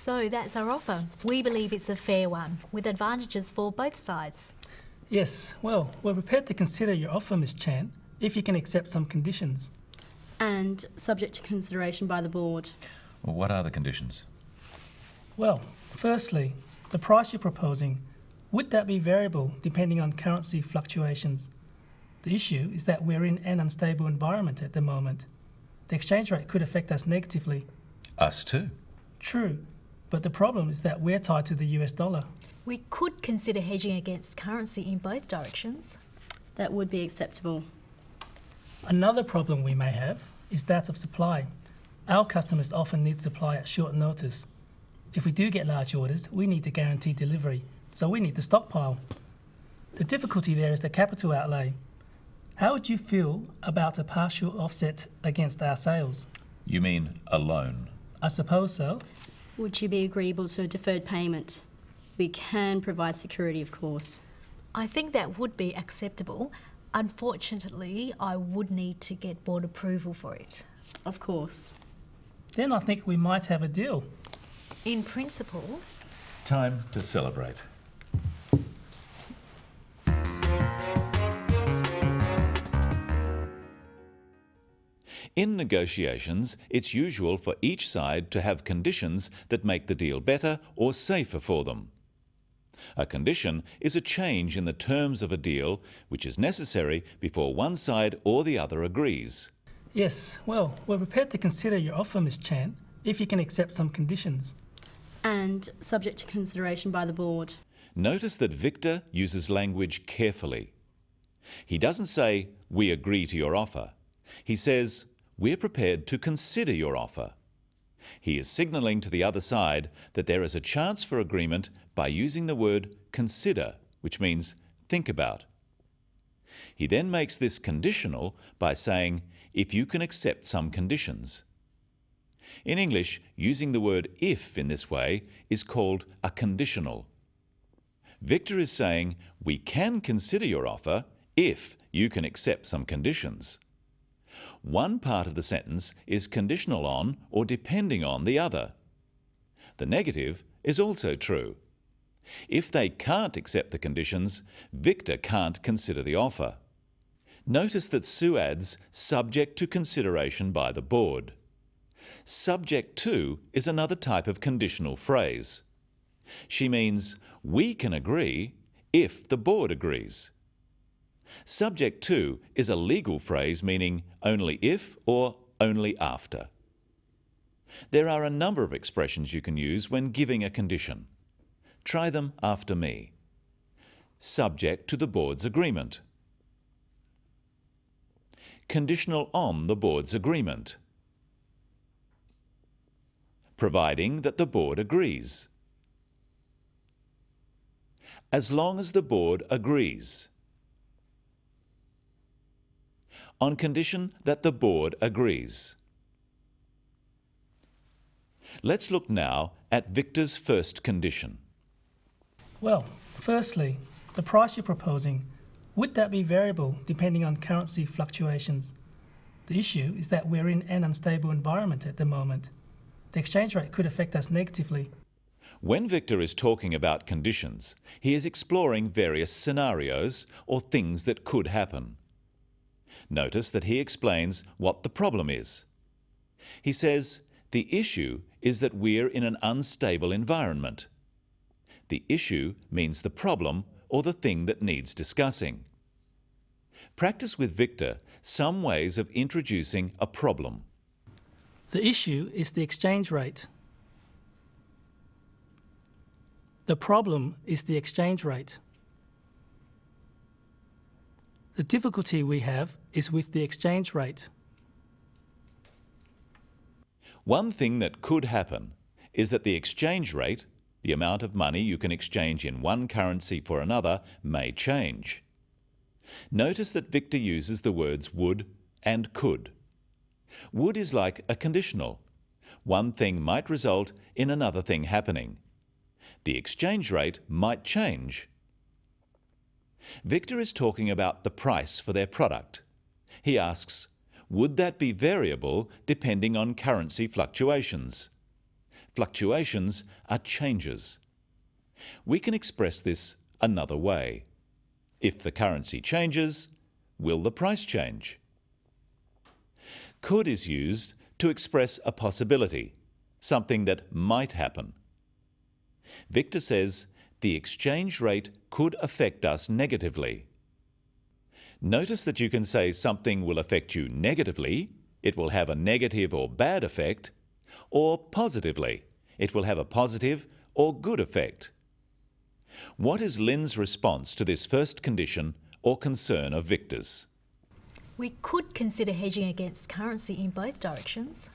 So that's our offer. We believe it's a fair one, with advantages for both sides. Yes, well, we're prepared to consider your offer, Ms. Chan, if you can accept some conditions. And subject to consideration by the board. Well, what are the conditions? Well, firstly, the price you're proposing, would that be variable depending on currency fluctuations? The issue is that we're in an unstable environment at the moment. The exchange rate could affect us negatively. Us too. True, but the problem is that we're tied to the US dollar. We could consider hedging against currency in both directions. That would be acceptable. Another problem we may have is that of supply. Our customers often need supply at short notice. If we do get large orders, we need to guarantee delivery, so we need to stockpile. The difficulty there is the capital outlay. How would you feel about a partial offset against our sales? You mean a loan? I suppose so. Would you be agreeable to a deferred payment? We can provide security, of course. I think that would be acceptable. Unfortunately, I would need to get board approval for it. Of course. Then I think we might have a deal. In principle. Time to celebrate. In negotiations, it's usual for each side to have conditions that make the deal better or safer for them. A condition is a change in the terms of a deal which is necessary before one side or the other agrees. Yes, well, we're prepared to consider your offer, Ms. Chan, if you can accept some conditions. And subject to consideration by the board. Notice that Victor uses language carefully. He doesn't say, "We agree to your offer." He says, "We're prepared to consider your offer." He is signalling to the other side that there is a chance for agreement by using the word consider, which means think about. He then makes this conditional by saying, "if you can accept some conditions." In English, using the word if in this way is called a conditional. Victor is saying, "We can consider your offer if you can accept some conditions." One part of the sentence is conditional on or depending on the other. The negative is also true. If they can't accept the conditions, Victor can't consider the offer. Notice that Sue adds subject to consideration by the board. Subject to is another type of conditional phrase. She means we can agree if the board agrees. Subject to is a legal phrase meaning only if or only after. There are a number of expressions you can use when giving a condition. Try them after me. Subject to the board's agreement. Conditional on the board's agreement. Providing that the board agrees. As long as the board agrees. On condition that the board agrees. Let's look now at Victor's first condition. Well, firstly, the price you're proposing, would that be variable depending on currency fluctuations? The issue is that we're in an unstable environment at the moment. The exchange rate could affect us negatively. When Victor is talking about conditions, he is exploring various scenarios or things that could happen. Notice that he explains what the problem is. He says, the issue is that we're in an unstable environment. The issue means the problem or the thing that needs discussing. Practice with Victor some ways of introducing a problem. The issue is the exchange rate. The problem is the exchange rate. The difficulty we have is with the exchange rate. One thing that could happen is that the exchange rate, the amount of money you can exchange in one currency for another, may change. Notice that Victor uses the words would and could. Would is like a conditional. One thing might result in another thing happening. The exchange rate might change. Victor is talking about the price for their product. He asks, would that be variable depending on currency fluctuations? Fluctuations are changes. We can express this another way. If the currency changes, will the price change? Could is used to express a possibility, something that might happen. Victor says the exchange rate could affect us negatively. Notice that you can say something will affect you negatively, it will have a negative or bad effect, or positively, it will have a positive or good effect. What is Lynn's response to this first condition or concern of Victor's? We could consider hedging against currency in both directions.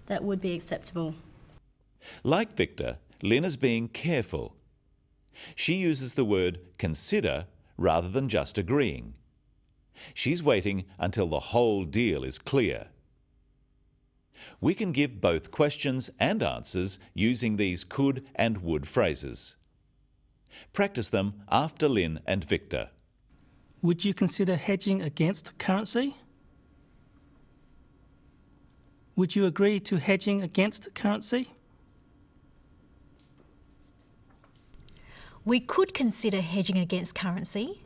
That would be acceptable. Like Victor, Lynn is being careful. She uses the word consider rather than just agreeing. She's waiting until the whole deal is clear. We can give both questions and answers using these could and would phrases. Practice them after Lynn and Victor. Would you consider hedging against currency? Would you agree to hedging against currency? We could consider hedging against currency.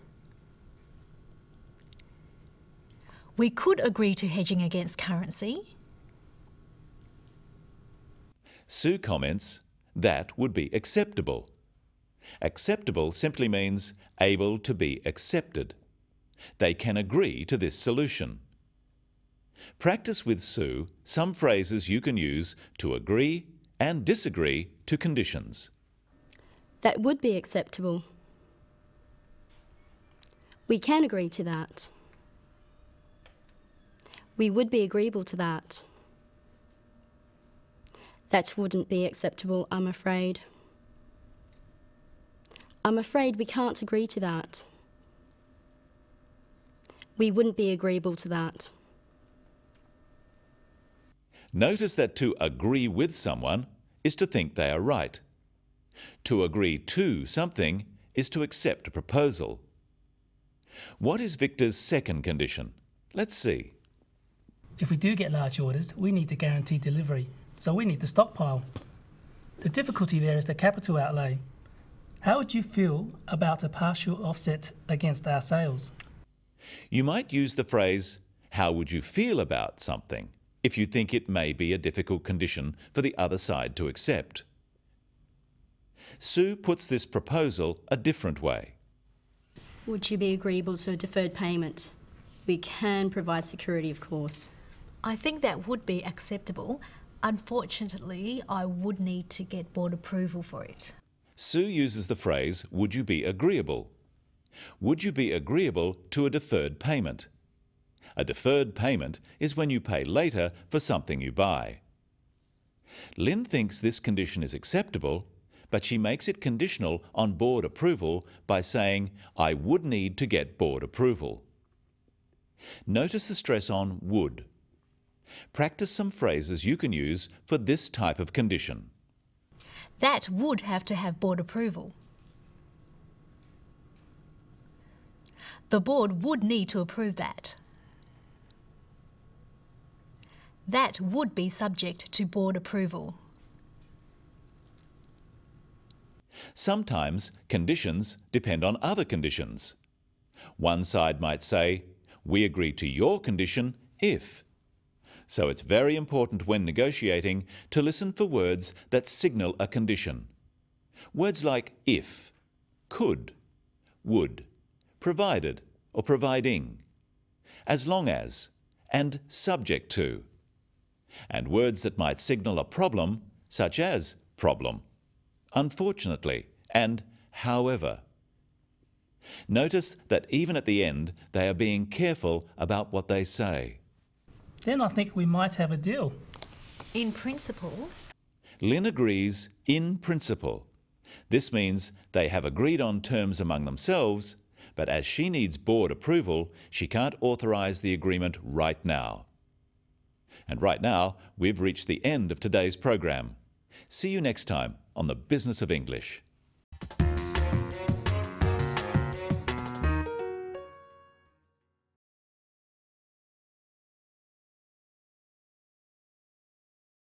We could agree to hedging against currency. Sue comments, that would be acceptable. Acceptable simply means able to be accepted. They can agree to this solution. Practice with Sue some phrases you can use to agree and disagree to conditions. That would be acceptable. We can agree to that. We would be agreeable to that. That wouldn't be acceptable, I'm afraid. I'm afraid we can't agree to that. We wouldn't be agreeable to that. Notice that to agree with someone is to think they are right. To agree to something is to accept a proposal. What is Victor's second condition? Let's see. If we do get large orders, we need to guarantee delivery, so we need to stockpile. The difficulty there is the capital outlay. How would you feel about a partial offset against our sales? You might use the phrase, how would you feel about something, if you think it may be a difficult condition for the other side to accept. Sue puts this proposal a different way. Would you be agreeable to a deferred payment? We can provide security, of course. I think that would be acceptable. Unfortunately, I would need to get board approval for it. Sue uses the phrase, would you be agreeable? Would you be agreeable to a deferred payment? A deferred payment is when you pay later for something you buy. Lynn thinks this condition is acceptable, but she makes it conditional on board approval by saying, I would need to get board approval. Notice the stress on would. Practice some phrases you can use for this type of condition. That would have to have board approval. The board would need to approve that. That would be subject to board approval. Sometimes conditions depend on other conditions. One side might say, we agree to your condition if. So it's very important when negotiating to listen for words that signal a condition. Words like if, could, would, provided or providing, as long as, and subject to. And words that might signal a problem, such as problem, unfortunately, and however. Notice that even at the end, they are being careful about what they say. Then I think we might have a deal. In principle, Lynn agrees in principle. This means they have agreed on terms among themselves, but as she needs board approval, she can't authorise the agreement right now. And right now, we've reached the end of today's program. See you next time on The Business of English.